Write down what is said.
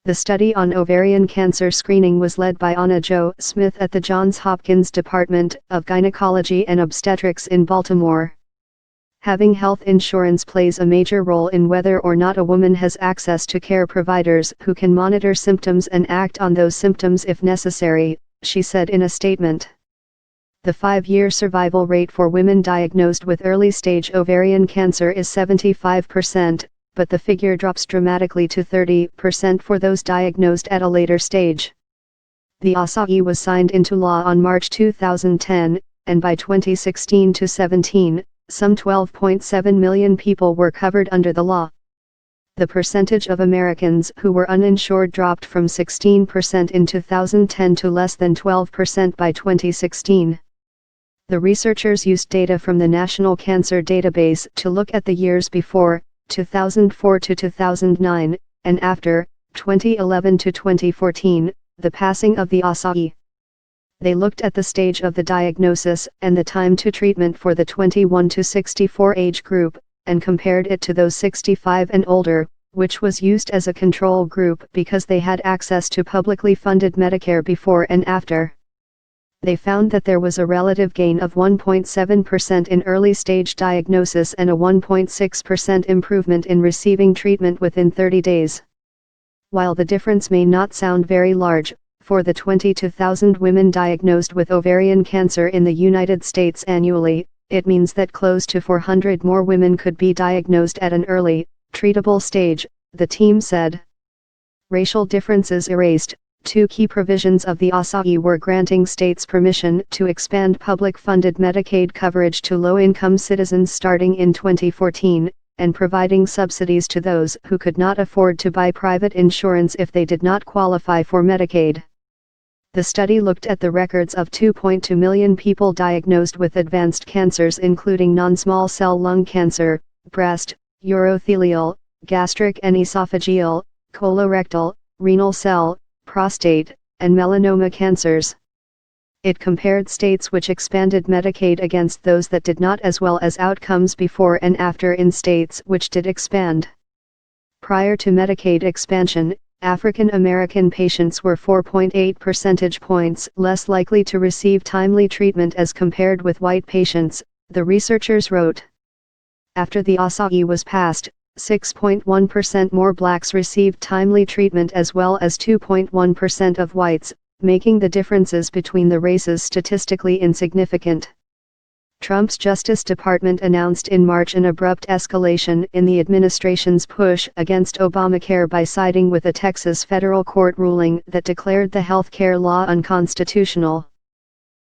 The study on ovarian cancer screening was led by Anna Jo Smith at the Johns Hopkins Department of Gynecology and Obstetrics in Baltimore. Having health insurance plays a major role in whether or not a woman has access to care providers who can monitor symptoms and act on those symptoms if necessary, she said in a statement. The 5-year survival rate for women diagnosed with early-stage ovarian cancer is 75%, but the figure drops dramatically to 30% for those diagnosed at a later stage. The ASAI was signed into law on March 2010, and by 2016-17, some 12.7 million people were covered under the law. The percentage of Americans who were uninsured dropped from 16% in 2010 to less than 12% by 2016. The researchers used data from the National Cancer Database to look at the years before, 2004 to 2009, and after, 2011 to 2014, the passing of the ASAI. They looked at the stage of the diagnosis and the time to treatment for the 21 to 64 age group, and compared it to those 65 and older, which was used as a control group because they had access to publicly funded Medicare before and after. They found that there was a relative gain of 1.7% in early-stage diagnosis and a 1.6% improvement in receiving treatment within 30 days. While the difference may not sound very large, for the 22,000 women diagnosed with ovarian cancer in the United States annually, it means that close to 400 more women could be diagnosed at an early, treatable stage, the team said. Racial differences erased. 2 key provisions of the ASAI were granting states permission to expand public-funded Medicaid coverage to low-income citizens starting in 2014, and providing subsidies to those who could not afford to buy private insurance if they did not qualify for Medicaid. The study looked at the records of 2.2 million people diagnosed with advanced cancers including non-small cell lung cancer, breast, urothelial, gastric and esophageal, colorectal, renal cell, prostate, and melanoma cancers. It compared states which expanded Medicaid against those that did not, as well as outcomes before and after in states which did expand. Prior to Medicaid expansion, African American patients were 4.8 percentage points less likely to receive timely treatment as compared with white patients, the researchers wrote. After the ASAI was passed, 6.1% more blacks received timely treatment as well as 2.1% of whites, making the differences between the races statistically insignificant. Trump's Justice Department announced in March an abrupt escalation in the administration's push against Obamacare by siding with a Texas federal court ruling that declared the health care law unconstitutional.